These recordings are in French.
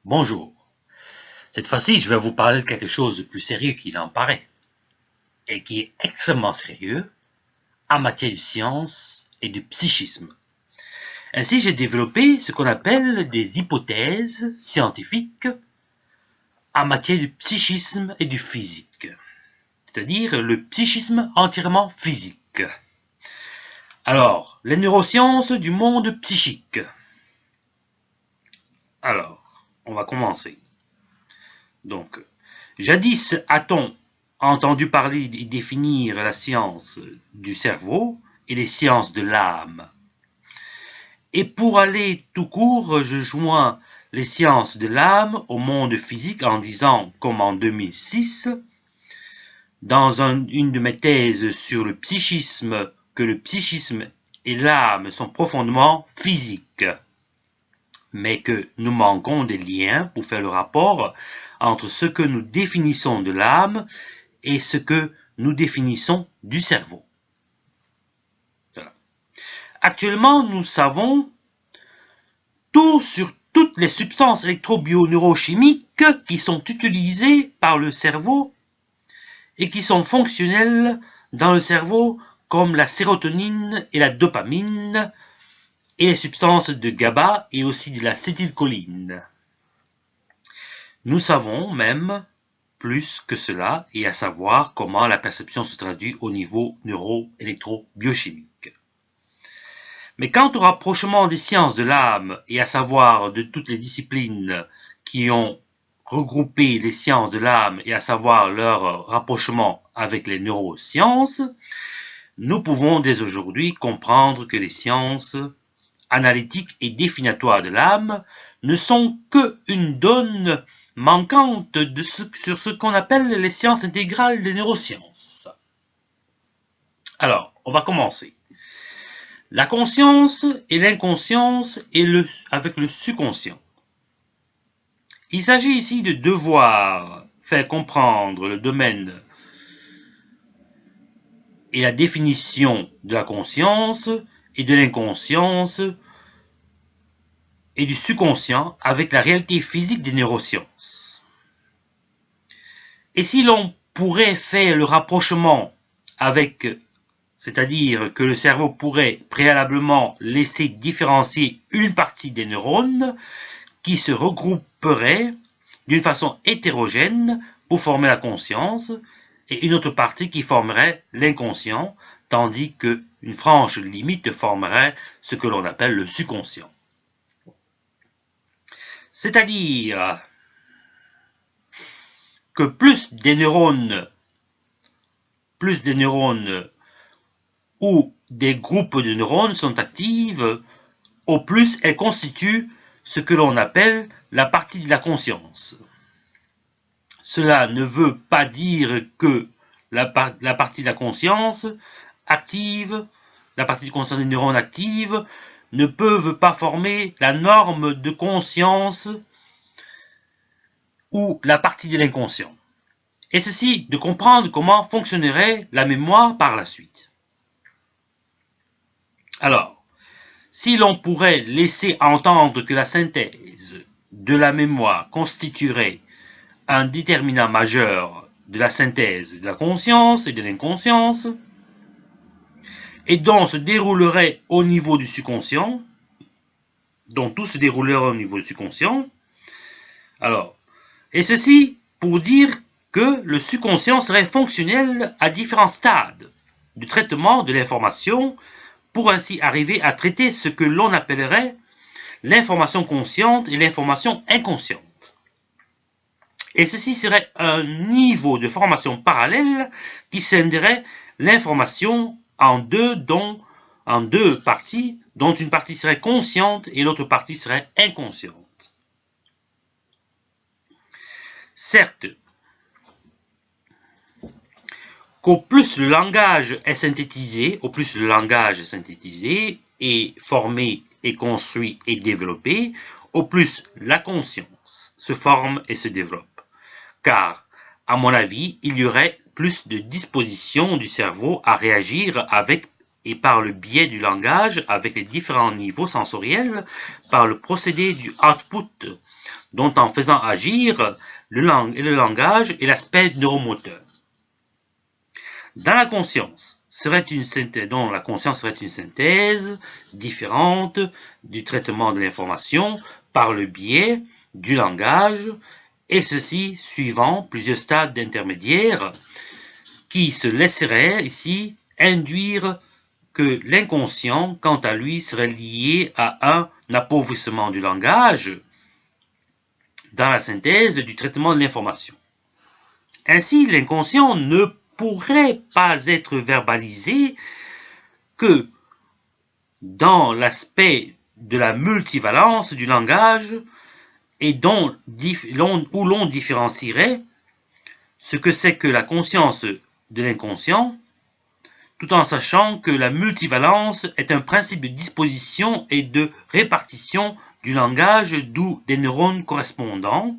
Bonjour. Cette fois-ci, je vais vous parler de quelque chose de plus sérieux qu'il en paraît, et qui est extrêmement sérieux en matière de science et de psychisme. Ainsi, j'ai développé ce qu'on appelle des hypothèses scientifiques en matière de psychisme et de physique, c'est-à-dire le psychisme entièrement physique. Alors, les neurosciences du monde psychique. Alors, on va commencer. Donc, jadis a-t-on entendu parler et définir la science du cerveau et les sciences de l'âme. Et pour aller tout court, je joins les sciences de l'âme au monde physique en disant, comme en 2006, dans une de mes thèses sur le psychisme, que le psychisme et l'âme sont profondément physiques, mais que nous manquons des liens pour faire le rapport entre ce que nous définissons de l'âme et ce que nous définissons du cerveau. Voilà. Actuellement, nous savons tout sur toutes les substances électro-bio-neurochimiques qui sont utilisées par le cerveau et qui sont fonctionnelles dans le cerveau, comme la sérotonine et la dopamine, et les substances de GABA et aussi de l'acétylcholine. Nous savons même plus que cela, et à savoir comment la perception se traduit au niveau neuro-électro-biochimique. Mais quant au rapprochement des sciences de l'âme, et à savoir de toutes les disciplines qui ont regroupé les sciences de l'âme, et à savoir leur rapprochement avec les neurosciences, nous pouvons dès aujourd'hui comprendre que les sciences analytiques et définitoires de l'âme ne sont qu'une donne manquante sur ce qu'on appelle les sciences intégrales des neurosciences. Alors, on va commencer. La conscience et l'inconscience avec le subconscient. Il s'agit ici de devoir faire comprendre le domaine et la définition de la conscience et de l'inconscience et du subconscient avec la réalité physique des neurosciences. Et si l'on pourrait faire le rapprochement avec, c'est-à-dire que le cerveau pourrait préalablement laisser différencier une partie des neurones qui se regrouperaient d'une façon hétérogène pour former la conscience et une autre partie qui formerait l'inconscient, tandis qu'une franche limite formerait ce que l'on appelle le subconscient. C'est-à-dire que plus des neurones ou des groupes de neurones sont actives, au plus elles constituent ce que l'on appelle la partie de la conscience. Cela ne veut pas dire que la partie de la conscience active, la partie de conscience des neurones actives, ne peuvent pas former la norme de conscience ou la partie de l'inconscient. Et ceci de comprendre comment fonctionnerait la mémoire par la suite. Alors, si l'on pourrait laisser entendre que la synthèse de la mémoire constituerait un déterminant majeur de la synthèse de la conscience et de l'inconscience, et dont se déroulerait au niveau du subconscient, dont tout se déroulerait au niveau du subconscient. Alors, et ceci pour dire que le subconscient serait fonctionnel à différents stades du traitement de l'information pour ainsi arriver à traiter ce que l'on appellerait l'information consciente et l'information inconsciente. Et ceci serait un niveau de formation parallèle qui scinderait l'information en deux parties, dont une partie serait consciente et l'autre partie serait inconsciente. Certes, qu'au plus le langage est synthétisé, et formé et construit et développé, au plus la conscience se forme et se développe. Car, à mon avis, il y aurait plus de disposition du cerveau à réagir avec et par le biais du langage avec les différents niveaux sensoriels, par le procédé du output dont en faisant agir le langage et l'aspect neuromoteur. Dans la conscience, dont la conscience serait une synthèse différente du traitement de l'information par le biais du langage, et ceci suivant plusieurs stades intermédiaires qui se laisseraient ici induire que l'inconscient, quant à lui, serait lié à un appauvrissement du langage dans la synthèse du traitement de l'information. Ainsi, l'inconscient ne pourrait pas être verbalisé que dans l'aspect de la multivalence du langage et où l'on différencierait ce que c'est que la conscience de l'inconscient, tout en sachant que la multivalence est un principe de disposition et de répartition du langage, d'où des neurones correspondants,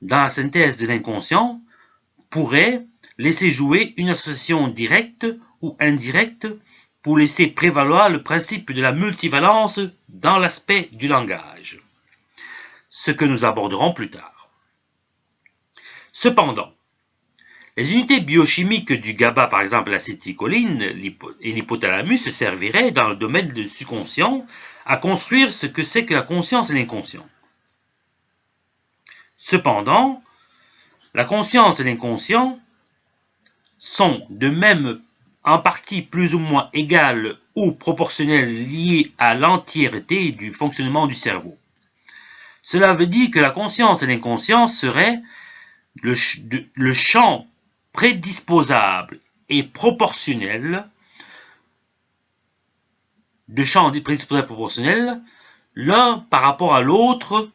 dans la synthèse de l'inconscient, pourrait laisser jouer une association directe ou indirecte pour laisser prévaloir le principe de la multivalence dans l'aspect du langage, ce que nous aborderons plus tard. Cependant, les unités biochimiques du GABA, par exemple l'acétylcholine et l'hypothalamus, serviraient dans le domaine du subconscient à construire ce que c'est que la conscience et l'inconscient. Cependant, la conscience et l'inconscient sont de même en partie plus ou moins égales ou proportionnelles liées à l'entièreté du fonctionnement du cerveau. Cela veut dire que la conscience et l'inconscient seraient le champ prédisposable et proportionnel de champs prédisposables et proportionnels l'un par rapport à l'autre,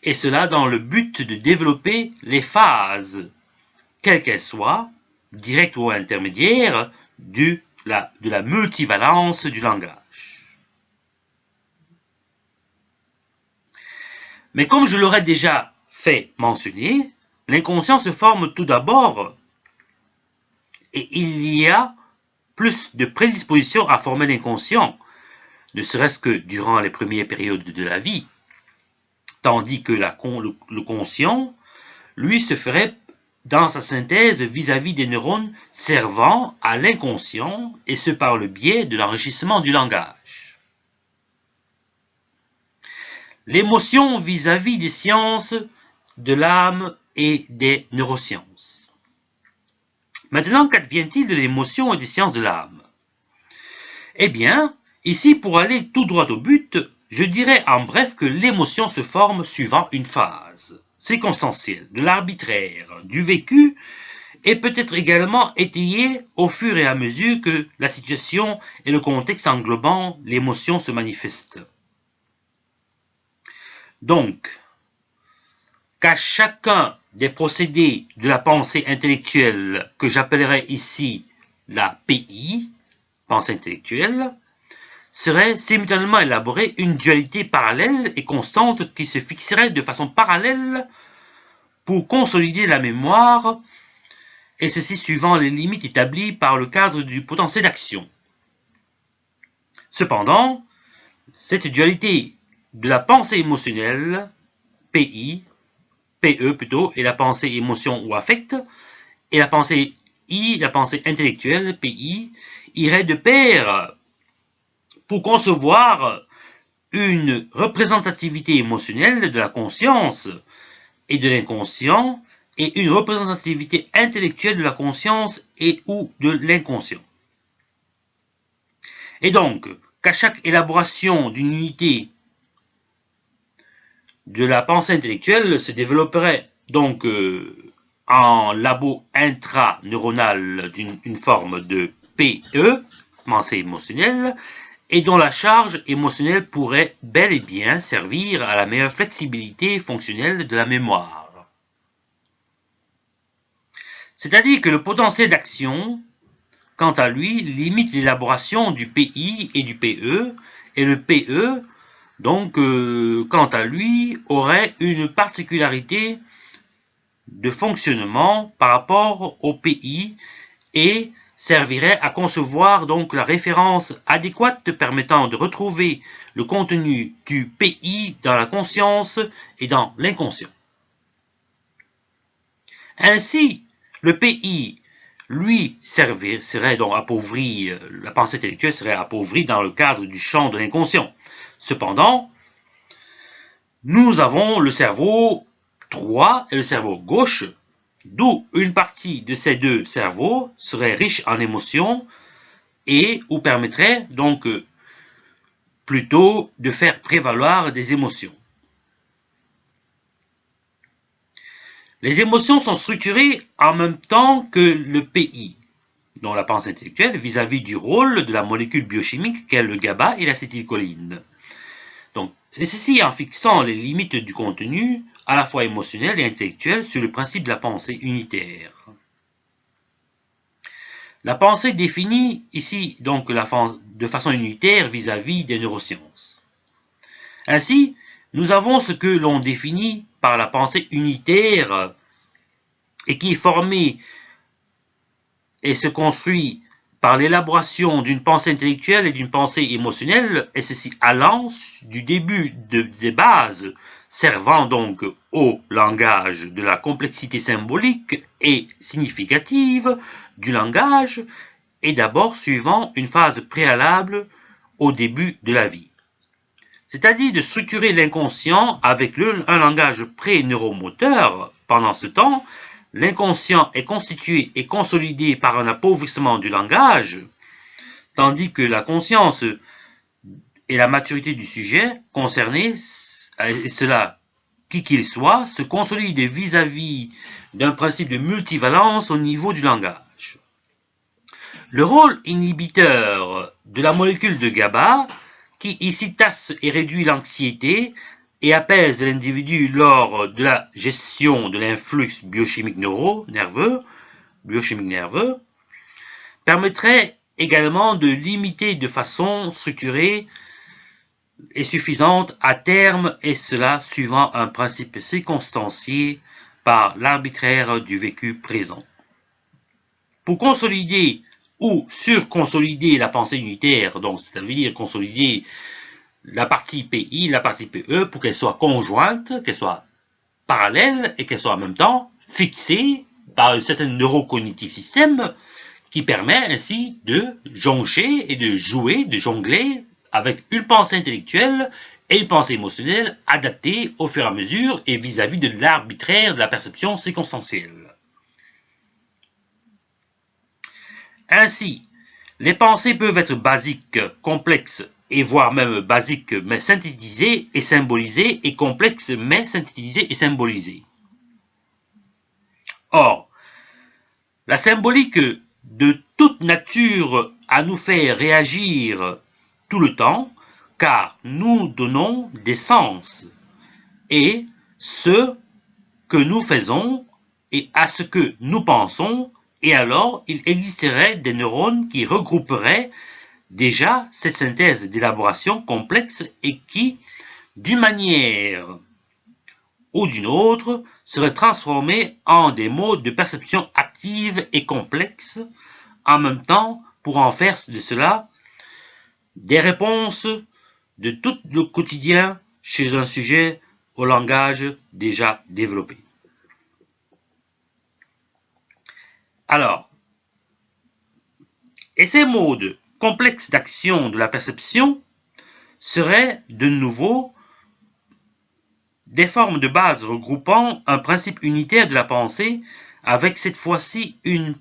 et cela dans le but de développer les phases, quelles qu'elles soient, directes ou intermédiaires, de la multivalence du langage. Mais comme je l'aurais déjà fait mentionner, l'inconscient se forme tout d'abord et il y a plus de prédisposition à former l'inconscient, ne serait-ce que durant les premières périodes de la vie, tandis que le conscient, lui, se ferait dans sa synthèse vis-à-vis des neurones servant à l'inconscient, et ce par le biais de l'enrichissement du langage. L'émotion vis-à-vis des sciences de l'âme et des neurosciences. Maintenant, qu'advient-il de l'émotion et des sciences de l'âme? Eh bien, ici, pour aller tout droit au but, je dirais en bref que l'émotion se forme suivant une phase circonstancielle, de l'arbitraire, du vécu, et peut être également étayée au fur et à mesure que la situation et le contexte englobant l'émotion se manifestent. Donc, qu'à chacun des procédés de la pensée intellectuelle que j'appellerai ici la PI, pensée intellectuelle, serait simultanément élaborée une dualité parallèle et constante qui se fixerait de façon parallèle pour consolider la mémoire, et ceci suivant les limites établies par le cadre du potentiel d'action. Cependant, cette dualité de la pensée émotionnelle, PE plutôt, et la pensée émotion ou affect, et la pensée la pensée intellectuelle, PI, irait de pair pour concevoir une représentativité émotionnelle de la conscience et de l'inconscient et une représentativité intellectuelle de la conscience et ou de l'inconscient. Et donc, qu'à chaque élaboration d'une unité de la pensée intellectuelle se développerait donc en labo intraneuronal d'une forme de PE, pensée émotionnelle, et dont la charge émotionnelle pourrait bel et bien servir à la meilleure flexibilité fonctionnelle de la mémoire. C'est-à-dire que le potentiel d'action, quant à lui, limite l'élaboration du PI et du PE, et le PE, donc, quant à lui, aurait une particularité de fonctionnement par rapport au PI, et servirait à concevoir donc la référence adéquate permettant de retrouver le contenu du PI dans la conscience et dans l'inconscient. Ainsi, le PI, lui, serait donc appauvri, la pensée intellectuelle serait appauvrie dans le cadre du champ de l'inconscient. Cependant, nous avons le cerveau droit et le cerveau gauche, d'où une partie de ces deux cerveaux serait riche en émotions et ou permettrait donc plutôt de faire prévaloir des émotions. Les émotions sont structurées en même temps que le PI, dont la pensée intellectuelle vis-à-vis du rôle de la molécule biochimique qu'est le GABA et l'acétylcholine. Donc, c'est ceci en fixant les limites du contenu, à la fois émotionnel et intellectuel, sur le principe de la pensée unitaire. La pensée définit ici donc de façon unitaire vis-à-vis des neurosciences. Ainsi, nous avons ce que l'on définit par la pensée unitaire et qui est formée et se construit par l'élaboration d'une pensée intellectuelle et d'une pensée émotionnelle, et ceci allant du début des bases, servant donc au langage de la complexité symbolique et significative du langage, et d'abord suivant une phase préalable au début de la vie. C'est-à-dire de structurer l'inconscient avec un langage pré-neuromoteur. Pendant ce temps, l'inconscient est constitué et consolidé par un appauvrissement du langage, tandis que la conscience et la maturité du sujet concerné, et cela qui qu'il soit, se consolide vis-à-vis d'un principe de multivalence au niveau du langage. Le rôle inhibiteur de la molécule de GABA, qui ici tasse et réduit l'anxiété et apaise l'individu lors de la gestion de l'influx biochimique nerveux, permettrait également de limiter de façon structurée et suffisante à terme, et cela suivant un principe circonstancié par l'arbitraire du vécu présent. Pour consolider ou surconsolider la pensée unitaire, donc c'est-à-dire consolider la partie PI, la partie PE, pour qu'elle soit conjointe, qu'elle soit parallèle et qu'elle soit en même temps fixée par un certain neurocognitif système qui permet ainsi de joncher et de jouer, de jongler avec une pensée intellectuelle et une pensée émotionnelle adaptée au fur et à mesure et vis-à-vis de l'arbitraire de la perception circonstancielle. Ainsi, les pensées peuvent être basiques, complexes et voire même basiques mais synthétisées et symbolisées et complexes mais synthétisées et symbolisées. Or, la symbolique de toute nature à nous faire réagir tout le temps, car nous donnons des sens et ce que nous faisons et à ce que nous pensons, et alors il existerait des neurones qui regrouperaient déjà cette synthèse d'élaboration complexe et qui, d'une manière ou d'une autre, seraient transformés en des modes de perception active et complexes, en même temps pour en faire de cela des réponses de tout le quotidien chez un sujet au langage déjà développé. Alors, et ces modes complexes d'action de la perception seraient de nouveau des formes de base regroupant un principe unitaire de la pensée avec cette fois-ci une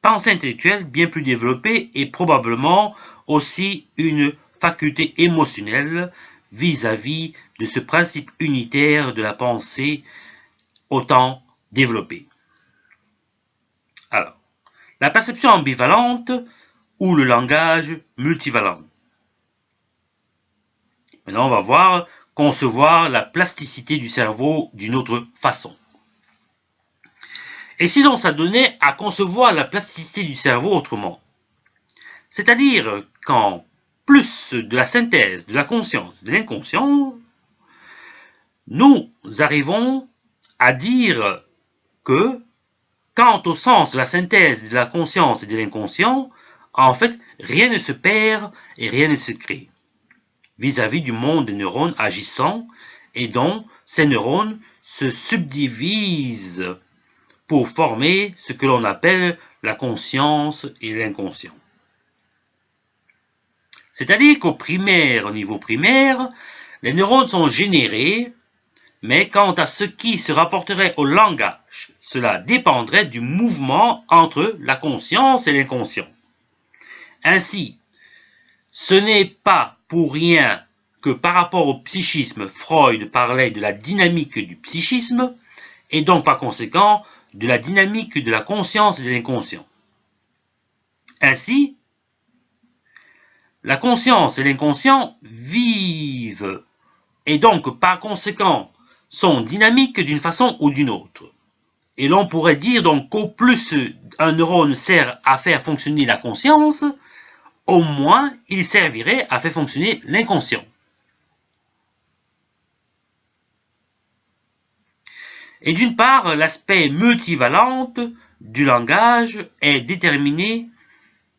pensée intellectuelle bien plus développée et probablement aussi une faculté émotionnelle vis-à-vis de ce principe unitaire de la pensée autant développé. Alors, la perception ambivalente ou le langage multivalent. Maintenant, on va voir concevoir la plasticité du cerveau d'une autre façon. Et si l'on s'adonnait à concevoir la plasticité du cerveau autrement, c'est-à-dire qu'en plus de la synthèse de la conscience et de l'inconscient, nous arrivons à dire que quant au sens de la synthèse de la conscience et de l'inconscient, en fait, rien ne se perd et rien ne se crée vis-à-vis du monde des neurones agissant et dont ces neurones se subdivisent pour former ce que l'on appelle la conscience et l'inconscient. C'est-à-dire qu'au niveau primaire, les neurones sont générés, mais quant à ce qui se rapporterait au langage, cela dépendrait du mouvement entre la conscience et l'inconscient. Ainsi, ce n'est pas pour rien que par rapport au psychisme, Freud parlait de la dynamique du psychisme, et donc par conséquent de la dynamique de la conscience et de l'inconscient. Ainsi, la conscience et l'inconscient vivent, et donc par conséquent sont dynamiques d'une façon ou d'une autre. Et l'on pourrait dire donc qu'au plus un neurone sert à faire fonctionner la conscience, au moins il servirait à faire fonctionner l'inconscient. Et d'une part, l'aspect multivalente du langage est déterminé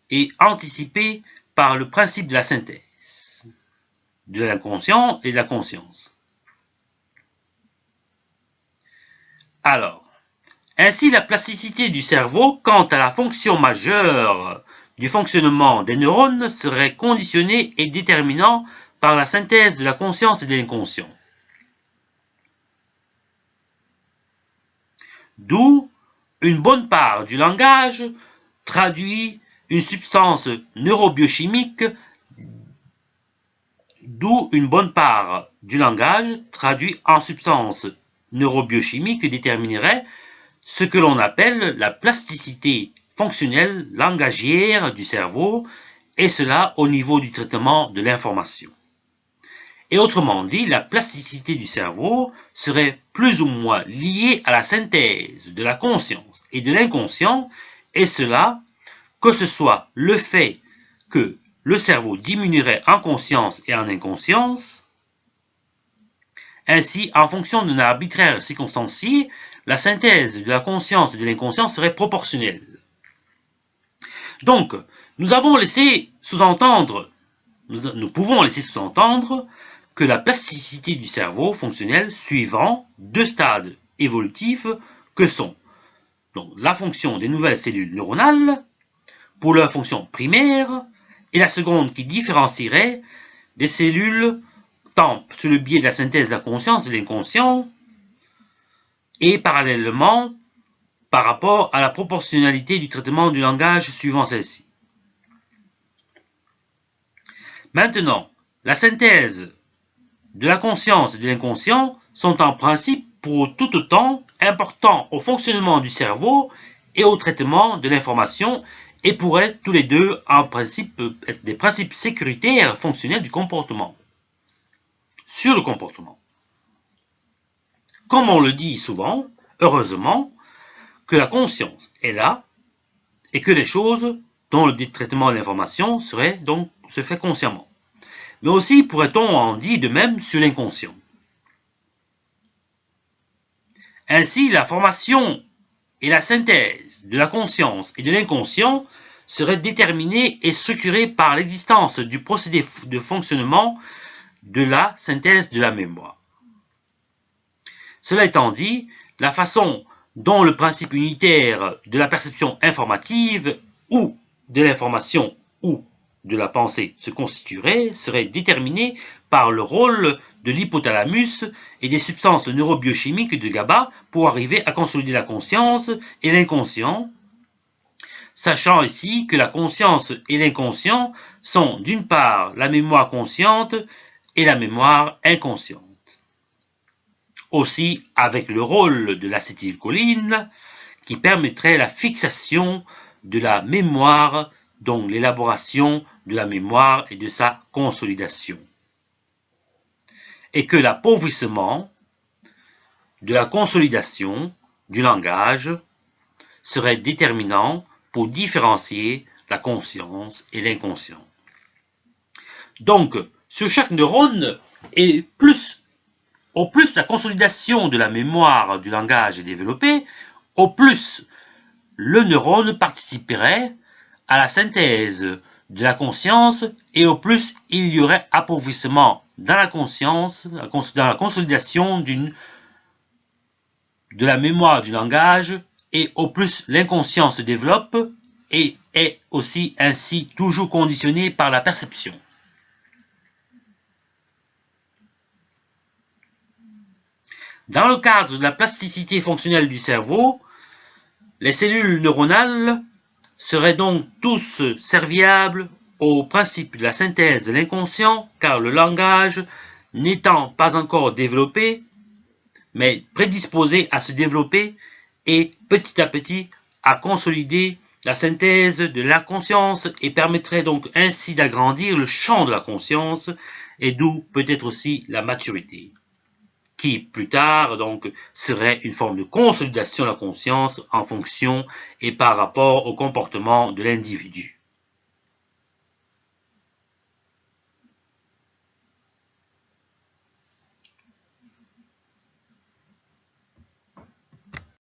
et anticipé par le principe de la synthèse, de l'inconscient et de la conscience. Alors, ainsi la plasticité du cerveau quant à la fonction majeure du fonctionnement des neurones serait conditionnée et déterminant par la synthèse de la conscience et de l'inconscient. D'où une bonne part du langage traduit une substance neurobiochimique, en substance neurobiochimique déterminerait ce que l'on appelle la plasticité fonctionnelle langagière du cerveau, et cela au niveau du traitement de l'information. Et autrement dit, la plasticité du cerveau serait plus ou moins liée à la synthèse de la conscience et de l'inconscient, et cela, que ce soit le fait que le cerveau diminuerait en conscience et en inconscience. Ainsi, en fonction d'un arbitraire circonstancié, la synthèse de la conscience et de l'inconscient serait proportionnelle. Donc, nous pouvons laisser sous-entendre que la plasticité du cerveau fonctionnel suivant deux stades évolutifs que sont donc, la fonction des nouvelles cellules neuronales pour leur fonction primaire et la seconde qui différencierait des cellules tant sur le biais de la synthèse de la conscience et de l'inconscient et parallèlement par rapport à la proportionnalité du traitement du langage suivant celle-ci. Maintenant, la synthèse de la conscience et de l'inconscient sont en principe pour tout autant importants au fonctionnement du cerveau et au traitement de l'information et pourraient tous les deux en principe être des principes sécuritaires fonctionnels du comportement. Sur le comportement. Comme on le dit souvent, heureusement, que la conscience est là et que les choses dont le traitement de l'information se fait consciemment. Mais aussi pourrait-on en dire de même sur l'inconscient. Ainsi, la formation et la synthèse de la conscience et de l'inconscient seraient déterminées et structurées par l'existence du procédé de fonctionnement de la synthèse de la mémoire. Cela étant dit, la façon dont le principe unitaire de la perception informative ou de l'information ou de la pensée se constituerait serait déterminé par le rôle de l'hypothalamus et des substances neurobiochimiques de GABA pour arriver à consolider la conscience et l'inconscient, sachant ici que la conscience et l'inconscient sont d'une part la mémoire consciente et la mémoire inconsciente. Aussi avec le rôle de l'acétylcholine qui permettrait la fixation de la mémoire, donc l'élaboration de la mémoire et de sa consolidation. Et que l'appauvrissement de la consolidation du langage serait déterminant pour différencier la conscience et l'inconscient. Donc, sur chaque neurone, au plus la consolidation de la mémoire du langage est développée, au plus le neurone participerait à la synthèse de la conscience et au plus il y aurait appauvrissement dans la conscience, dans la consolidation de la mémoire du langage et au plus l'inconscient se développe et est aussi ainsi toujours conditionné par la perception. Dans le cadre de la plasticité fonctionnelle du cerveau, les cellules neuronales seraient donc tous serviables au principe de la synthèse de l'inconscient, car le langage n'étant pas encore développé, mais prédisposé à se développer et petit à petit à consolider la synthèse de la conscience et permettrait donc ainsi d'agrandir le champ de la conscience et d'où peut-être aussi la maturité, qui plus tard donc serait une forme de consolidation de la conscience en fonction et par rapport au comportement de l'individu.